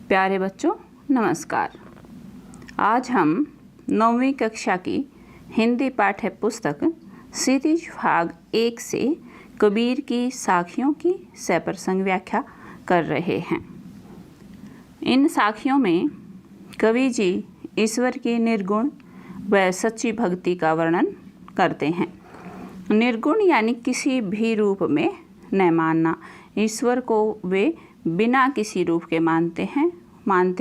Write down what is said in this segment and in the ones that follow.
प्यारे बच्चों नमस्कार। आज हम 9वीं कक्षा की हिंदी पाठ्य पुस्तक सीरीज भाग 1 से कबीर की साखियों की सप्रसंग व्याख्या कर रहे हैं। इन साखियों में कवि जी ईश्वर की निर्गुण व सच्ची भक्ति का वर्णन करते हैं। निर्गुण यानी किसी भी रूप में न मानना। ईश्वर को वे बिना किसी रूप के मानते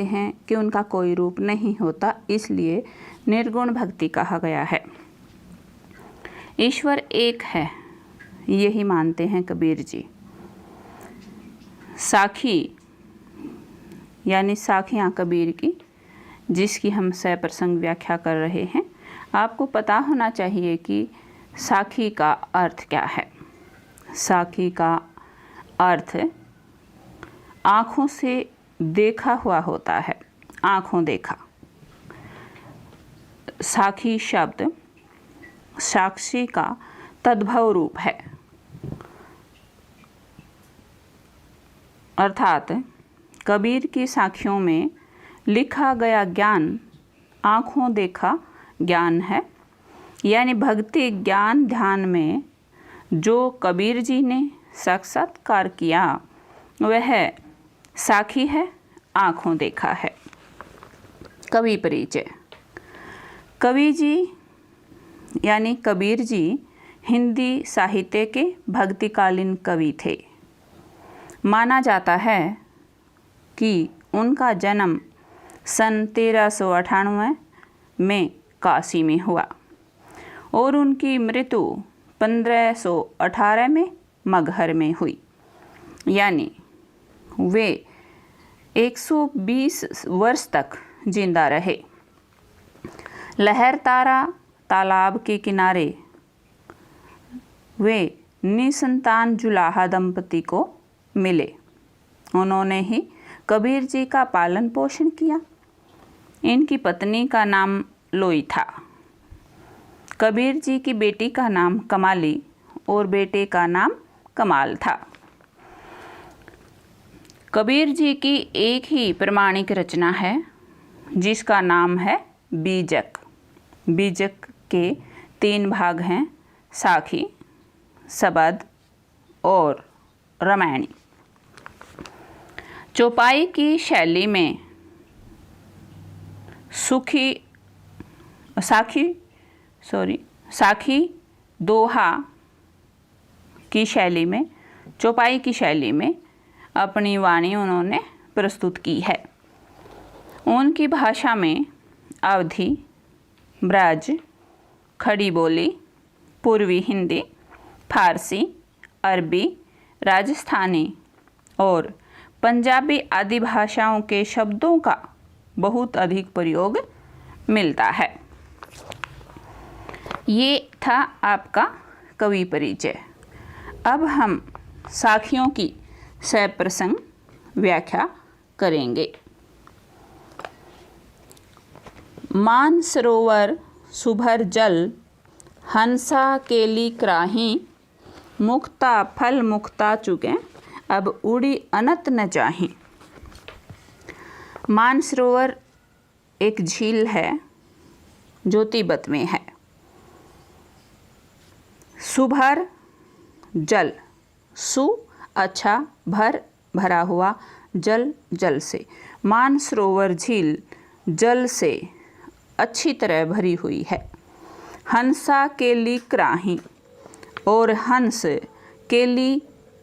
हैं कि उनका कोई रूप नहीं होता, इसलिए निर्गुण भक्ति कहा गया है। ईश्वर एक है, यही मानते हैं कबीर जी। साखी यानी साखियाँ कबीर की, जिसकी हम सप्रसंग व्याख्या कर रहे हैं। आपको पता होना चाहिए कि साखी का अर्थ क्या है। साखी का अर्थ आँखों से देखा हुआ होता है, आँखों देखा। साखी शब्द साक्षी का तद्भव रूप है, अर्थात कबीर की साखियों में लिखा गया ज्ञान आँखों देखा ज्ञान है। यानी भक्ति ज्ञान ध्यान में जो कबीर जी ने साक्षात्कार किया वह साखी है, आँखों देखा है। कवि परिचय। कवि जी यानी कबीर जी हिंदी साहित्य के भक्तिकालीन कवि थे। माना जाता है कि उनका जन्म सन 1398 में काशी में हुआ और उनकी मृत्यु 1518 में मगहर में हुई। यानी वे 120 वर्ष तक जिंदा रहे। लहरतारा तालाब के किनारे वे निसंतान जुलाहा दंपति को मिले। उन्होंने ही कबीर जी का पालन पोषण किया। इनकी पत्नी का नाम लोई था। कबीर जी की बेटी का नाम कमाली और बेटे का नाम कमाल था। कबीर जी की एक ही प्रमाणिक रचना है जिसका नाम है बीजक। बीजक के 3 भाग हैं, साखी, सबद और रामायणी। चौपाई की शैली में साखी दोहा की शैली में, चौपाई की शैली में अपनी वाणी उन्होंने प्रस्तुत की है। उनकी भाषा में अवधी, ब्रज, खड़ी बोली, पूर्वी हिंदी, फारसी, अरबी, राजस्थानी और पंजाबी आदि भाषाओं के शब्दों का बहुत अधिक प्रयोग मिलता है। ये था आपका कवि परिचय। अब हम साखियों की सप्रसंग व्याख्या करेंगे। मान सरोवर सुभर जल, हंसा केली क्राही, मुक्ता फल मुक्ता चुके, अब उड़ी अनत न चाही। मान सरोवर एक झील है जो तिब्बत में है। सुभर जल, सु अच्छा, भर भरा हुआ, जल जल से। मान सरोवर झील जल से अच्छी तरह भरी हुई है। हंसा केली क्राही, और हंस केली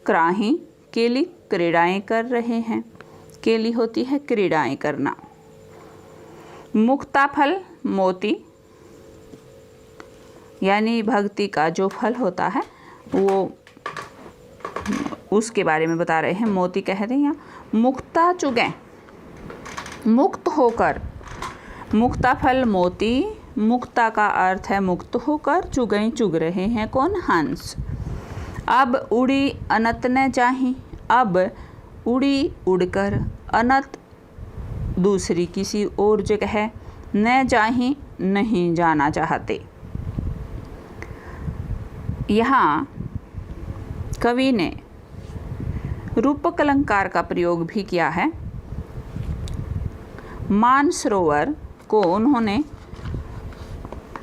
क्राही, केली क्रीड़ाएं कर रहे हैं। केली होती है क्रीड़ाएं करना। मुक्ता फल मोती, यानी भक्ति का जो फल होता है वो उसके बारे में बता रहे हैं। मोती कह रहे हैं। मुक्ता चुगे, मुक्त होकर, मुक्ता फल मोती, मुक्ता का अर्थ है मुक्त होकर, चुगई चुग रहे हैं कौन? हंस। अब उड़ी अनत न चाही, अब उड़ी उड़कर, अनत दूसरी किसी और जगह, न चाही नहीं जाना चाहते। यहाँ कवि ने रूपक अलंकार का प्रयोग भी किया है। मानसरोवर को उन्होंने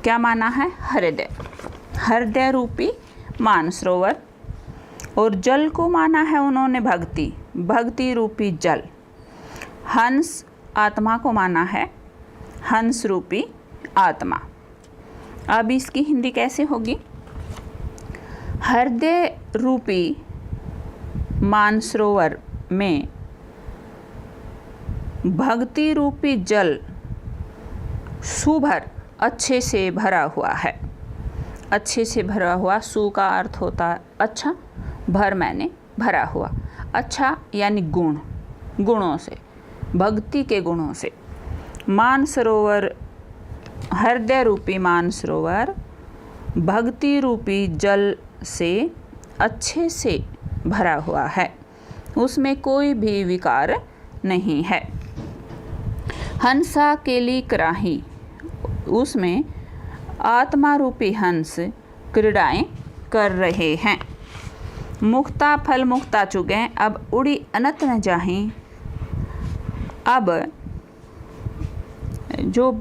क्या माना है? हृदय, हृदय रूपी मानसरोवर। और जल को माना है उन्होंने भक्ति, भक्ति रूपी जल। हंस, आत्मा को माना है हंस रूपी आत्मा। अब इसकी हिंदी कैसे होगी? हृदय रूपी मानसरोवर में भक्ति रूपी जल सुभर, अच्छे से भरा हुआ है। अच्छे से भरा हुआ, सु का अर्थ होता है अच्छा, भर मैंने भरा हुआ। अच्छा यानी गुण, गुणों से, भक्ति के गुणों से। मानसरोवर, हृदय रूपी मानसरोवर भक्ति रूपी जल से अच्छे से भरा हुआ है, उसमें कोई भी विकार नहीं है। हंसा केली कराही, उसमें आत्मा रूपी हंस क्रीड़ाएं कर रहे हैं। मुक्ता फल मुक्ता चुगें, अब उड़ी अनत न जाहीं। अब जो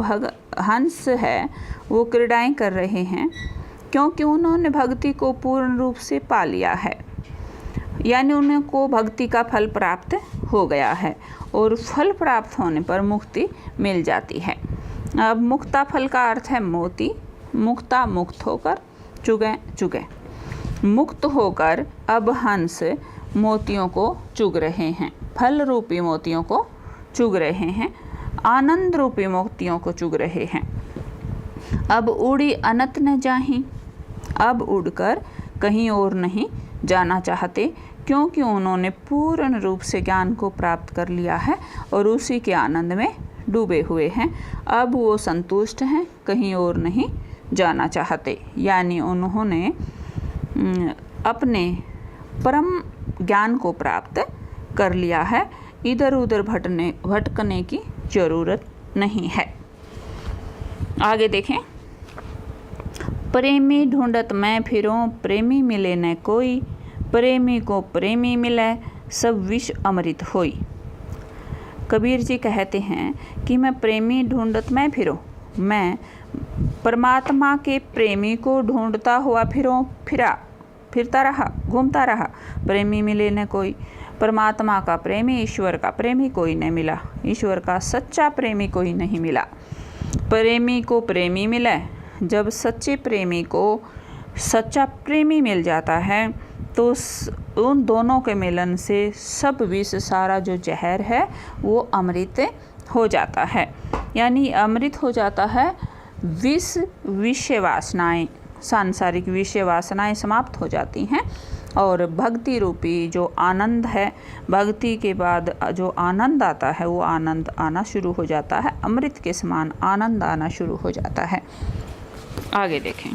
हंस है वो क्रीड़ाएं कर रहे हैं क्योंकि उन्होंने भक्ति को पूर्ण रूप से पा लिया है, यानी उनको भक्ति का फल प्राप्त हो गया है और फल प्राप्त होने पर मुक्ति मिल जाती है। अब मुक्ता फल का अर्थ है मोती। मुक्ता मुक्त होकर, चुगें चुगें, मुक्त होकर अब हंस मोतियों को चुग रहे हैं, फल रूपी मोतियों को चुग रहे हैं, आनंद रूपी मोतियों को चुग रहे हैं। अब उड़ी अनत न जाहीं, अब उड़कर कहीं और नहीं जाना चाहते क्योंकि उन्होंने पूर्ण रूप से ज्ञान को प्राप्त कर लिया है और उसी के आनंद में डूबे हुए हैं। अब वो संतुष्ट हैं, कहीं और नहीं जाना चाहते, यानी उन्होंने अपने परम ज्ञान को प्राप्त कर लिया है। इधर उधर भटकने की ज़रूरत नहीं है। आगे देखें। प्रेमी ढूंढत मैं फिरूं, प्रेमी मिले न कोई, प्रेमी को प्रेमी मिले सब विष अमृत होई। कबीर जी कहते हैं कि मैं प्रेमी ढूंढत मैं फिरूं, मैं परमात्मा के प्रेमी को ढूंढता हुआ फिरता रहा, घूमता रहा। प्रेमी मिले न कोई, परमात्मा का प्रेमी, ईश्वर का प्रेमी कोई नहीं मिला, ईश्वर का सच्चा प्रेमी कोई नहीं मिला। प्रेमी को प्रेमी मिले, जब सच्चे प्रेमी को सच्चा प्रेमी मिल जाता है तो उन दोनों के मिलन से सब विष, सारा जो जहर है वो अमृत हो जाता है, यानी अमृत हो जाता है। विषय वासनाएं, सांसारिक विषय वासनाएं समाप्त हो जाती हैं और भक्ति रूपी जो आनंद है, भक्ति के बाद जो आनंद आता है वो आनंद आना शुरू हो जाता है, अमृत के समान आनंद आना शुरू हो जाता है। आगे देखें।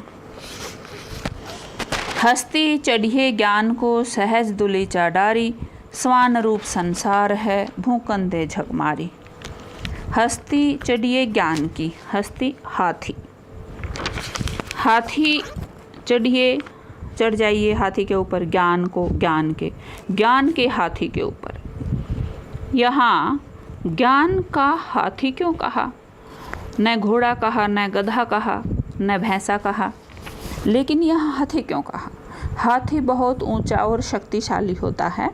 हस्ती चढ़िए ज्ञान को सहज दुलीचा डारी, स्वान रूप संसार है भूकन दे झकमारी। हस्ती चढ़िए ज्ञान की, हस्ती हाथी, हाथी चढ़िए, चढ़ जाइए हाथी के ऊपर, ज्ञान को, ज्ञान के हाथी के ऊपर। यहाँ ज्ञान का हाथी क्यों कहा? न घोड़ा कहा, न गधा कहा, न भैंसा कहा, लेकिन यहाँ हाथी क्यों कहा? हाथी बहुत ऊंचा और शक्तिशाली होता है।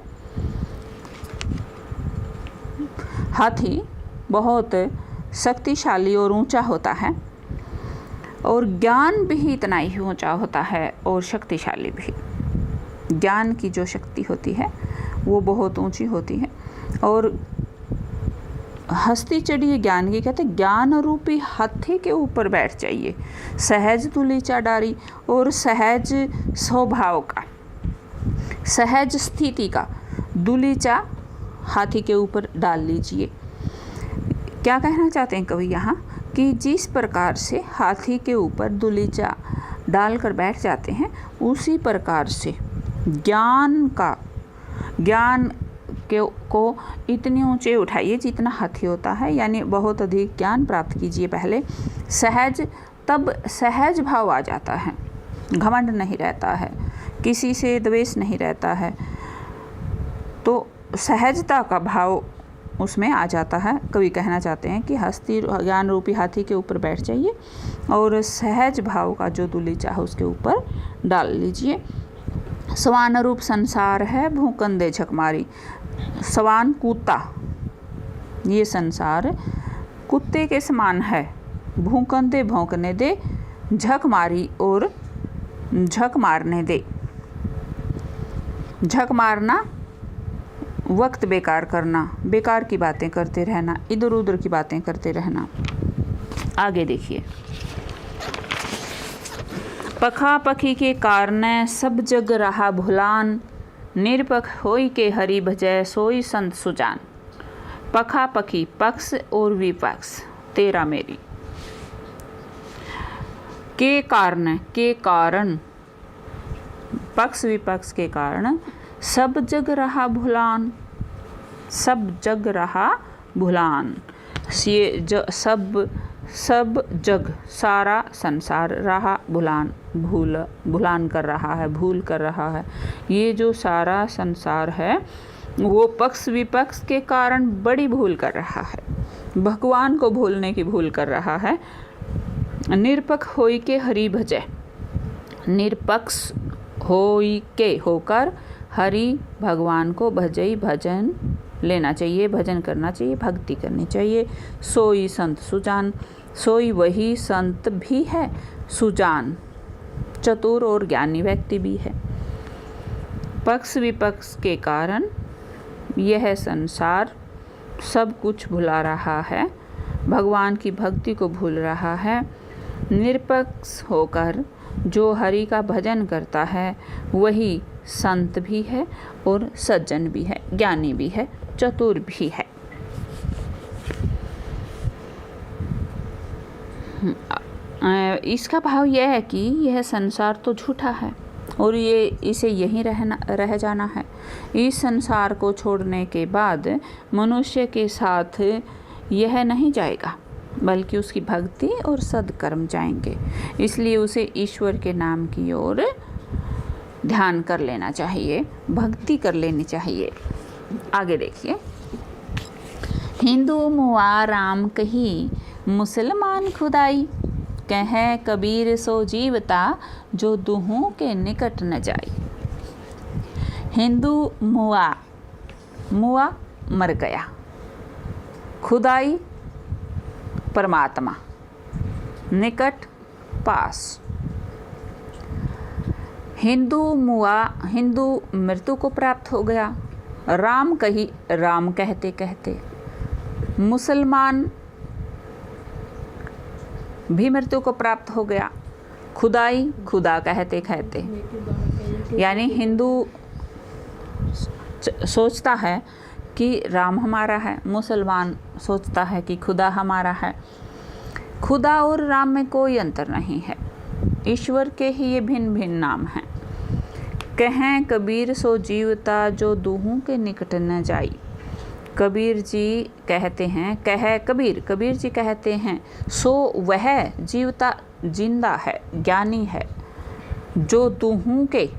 हाथी बहुत शक्तिशाली और ऊंचा होता है और ज्ञान भी इतना ही ऊंचा होता है और शक्तिशाली भी। ज्ञान की जो शक्ति होती है वो बहुत ऊंची होती है। और हस्ती चढ़िए ज्ञान की, कहते ज्ञान रूपी हाथी के ऊपर बैठ जाइए, सहज दुलीचा डारी, और सहज स्वभाव का, सहज स्थिति का दुलीचा हाथी के ऊपर डाल लीजिए। क्या कहना चाहते हैं कवि यहाँ? कि जिस प्रकार से हाथी के ऊपर दुलीचा डालकर बैठ जाते हैं, उसी प्रकार से ज्ञान को इतने ऊंचे उठाइए जितना हाथी होता है, यानी बहुत अधिक ज्ञान प्राप्त कीजिए पहले। सहज, तब सहज भाव आ जाता है, घमंड नहीं रहता है, किसी से द्वेष नहीं रहता है, तो सहजता का भाव उसमें आ जाता है। कवि कहना चाहते हैं कि हस्ती ज्ञान रूपी हाथी के ऊपर बैठ जाइए और सहज भाव का जो दूली चाहे उसके ऊपर डाल लीजिए। स्वान रूप संसार है भूकंदे झकमारी। स्वान कुत्ता, ये संसार कुत्ते के समान है। भूकंदे भौंकने दे, झक मारी और झक मारने दे। झक मारना वक्त बेकार करना, बेकार की बातें करते रहना, इधर उधर की बातें करते रहना। आगे देखिए। पखा पखी के कारण सब जग रहा भुलान। निरपख होई के हरि भजय सोई संत सुजान। पखा पखी पक्ष और विपक्ष, तेरा मेरी। के कारण पक्ष विपक्ष के कारण सब जग रहा भुलान। सब जग रहा भुलान, ये सब जग सारा संसार रहा भुलान, भुलान कर रहा है, भूल कर रहा है। ये जो सारा संसार है वो पक्ष विपक्ष के कारण बड़ी भूल कर रहा है, भगवान को भूलने की भूल कर रहा है। निरपक्ष होई के हरि भजय, निरपक्ष होई के होकर हरि भगवान को भजई, भजन लेना चाहिए, भजन करना चाहिए, भक्ति करनी चाहिए। सोई संत सुजान, सोई वही संत भी है, सुजान चतुर और ज्ञानी व्यक्ति भी है। पक्ष विपक्ष के कारण यह संसार सब कुछ भुला रहा है, भगवान की भक्ति को भूल रहा है। निरपक्ष होकर जो हरि का भजन करता है वही संत भी है और सज्जन भी है, ज्ञानी भी है, चतुर भी है। इसका भाव यह है कि यह संसार तो झूठा है और इसे यहीं रह जाना है। इस संसार को छोड़ने के बाद मनुष्य के साथ यह नहीं जाएगा, बल्कि उसकी भक्ति और सद्कर्म जाएंगे। इसलिए उसे ईश्वर के नाम की ओर ध्यान कर लेना चाहिए, भक्ति कर लेनी चाहिए। आगे देखिए। हिंदू मुआ राम कही, मुसलमान खुदाई। कहे कबीर सो जीवता, जो दुहों के निकट न जाई। हिंदू मुआ, मुआ मर गया, खुदाई परमात्मा, निकट पास। हिंदू मुआ, हिंदू मृत्यु को प्राप्त हो गया। राम कही, राम कहते कहते। मुसलमान भी मृत्यु को प्राप्त हो गया। खुदाई, खुदा कहते कहते। यानी हिंदू सोचता है कि राम हमारा है, मुसलमान सोचता है कि खुदा हमारा है। खुदा और राम में कोई अंतर नहीं है, ईश्वर के ही ये भिन्न भिन्न नाम हैं। कहें कबीर सो जीवता, जो दूहों के निकट न जाई। कबीर जी कहते हैं, कहे कबीर, कबीर जी कहते हैं, सो वह जीवता जिंदा है, ज्ञानी है, जो दूहों के,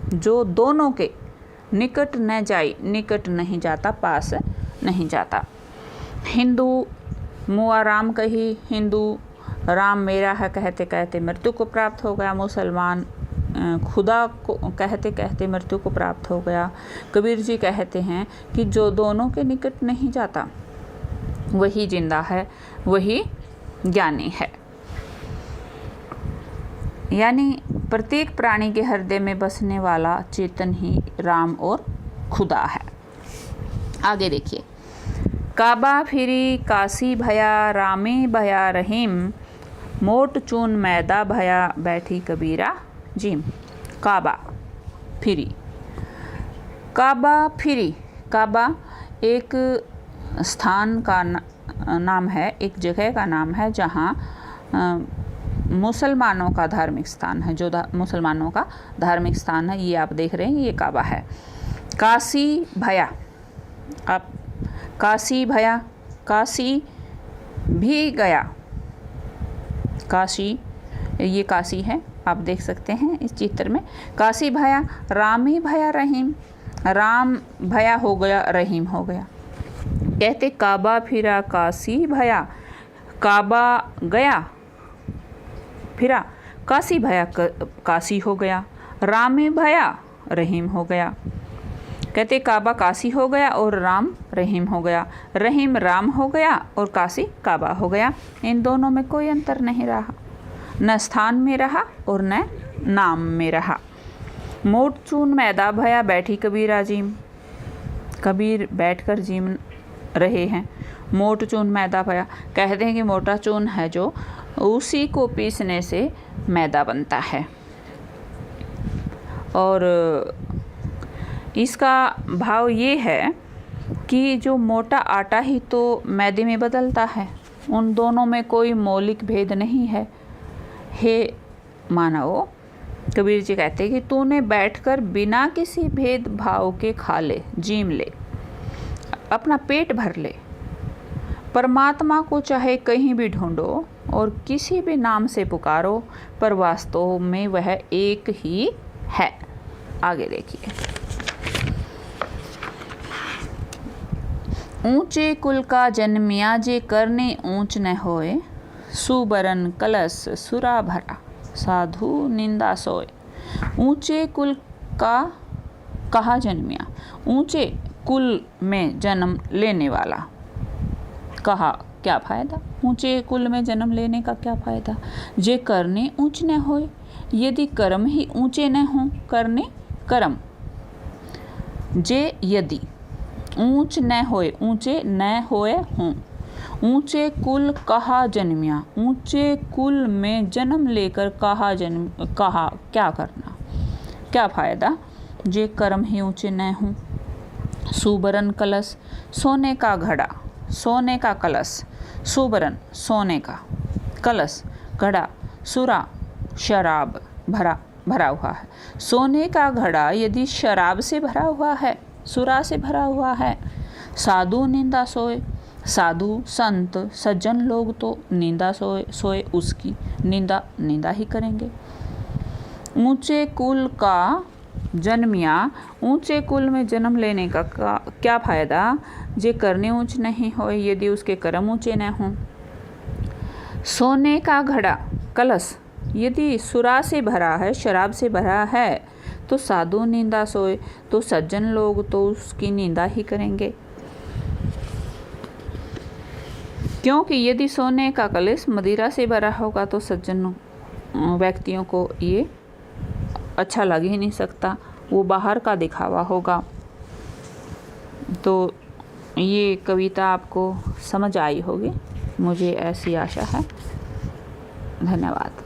जो दोनों के निकट न जाई, निकट नहीं जाता, पास नहीं जाता। हिंदू मुआ राम कही, हिंदू राम मेरा है कहते कहते मृत्यु को प्राप्त हो गया। मुसलमान खुदा को कहते कहते मृत्यु को प्राप्त हो गया। कबीर जी कहते हैं कि जो दोनों के निकट नहीं जाता वही जिंदा है, वही ज्ञानी है। यानी प्रत्येक प्राणी के हृदय में बसने वाला चेतन ही राम और खुदा है। आगे देखिए। काबा फिरी काशी भया, रामे भया रहीम। मोट चून मैदा भया, बैठी कबीरा जीम। काबा फिरी, काबा फिरी। काबा एक स्थान का नाम है, एक जगह का नाम है जहाँ मुसलमानों का धार्मिक स्थान है, जो मुसलमानों का धार्मिक स्थान है, ये आप देख रहे हैं, ये काबा है। काशी भया, आप काशी भया, काशी भी गया। काशी, ये काशी है, आप देख सकते हैं इस चित्र में। काशी भया, राम ही भया रहीम। राम भया हो गया, रहीम हो गया। कहते काबा फिरा काशी भया, काबा गया फिरा काशी भया, काशी हो गया। राम भया रहीम हो गया। कहते काबा काशी हो गया और राम रहीम हो गया। रहीम राम हो गया और काशी काबा हो गया। इन दोनों में कोई अंतर नहीं रहा, न स्थान में रहा और न नाम में रहा। मोट चून मैदा भया बैठी कबीर आजीम, कबीर बैठकर जीम रहे हैं। मोट चून मैदा भया, कहते हैं कि मोटा चून है जो, उसी को पीसने से मैदा बनता है। और इसका भाव ये है कि जो मोटा आटा ही तो मैदे में बदलता है, उन दोनों में कोई मौलिक भेद नहीं है। हे मानव, कबीर जी कहते हैं कि तूने बैठकर बिना किसी भेदभाव के खा ले, जीम ले, अपना पेट भर ले। परमात्मा को चाहे कहीं भी ढूंढो और किसी भी नाम से पुकारो, पर वास्तव में वह एक ही है। आगे देखिए। ऊंचे कुल का जन्मिया जे करने ऊंच न होए, सुबरन कलश सुरा भरा साधु निंदा सोए। ऊंचे कुल का कहा जन्मिया, ऊंचे कुल में जन्म लेने वाला। कहा क्या फ़ायदा, ऊंचे कुल में जन्म लेने का क्या फ़ायदा। जे करने ऊंच न होए, यदि कर्म ही ऊंचे न हों, करने कर्म। जे यदि ऊंच न होए, ऊंचे न होए हों। ऊंचे कुल कहा जन्मिया, ऊंचे कुल में जन्म लेकर कहा क्या करना, क्या फ़ायदा। जे कर्म ही ऊंचे न हों। सुबरन कलश, सोने का घड़ा, सोने का कलश। सुबरन सोने का, कलश घड़ा, सुरा शराब भरा हुआ है। सोने का घड़ा यदि शराब से भरा हुआ है, सुरा से भरा हुआ है। साधु निंदा सोए, साधु संत सज्जन लोग तो निंदा सोए उसकी निंदा ही करेंगे। ऊंचे कुल का जन्मिया, ऊंचे कुल में जन्म लेने का क्या फ़ायदा। जे करने ऊंच नहीं हो, यदि उसके कर्म ऊंचे न हों। सोने का घड़ा कलश यदि सुरा से भरा है, शराब से भरा है, तो साधु निंदा सोए, तो सज्जन लोग तो उसकी निंदा ही करेंगे। क्योंकि यदि सोने का कलश मदिरा से भरा होगा तो सज्जन व्यक्तियों को ये अच्छा लग ही नहीं सकता, वो बाहर का दिखावा होगा। तो ये कविता आपको समझ आई होगी, मुझे ऐसी आशा है। धन्यवाद।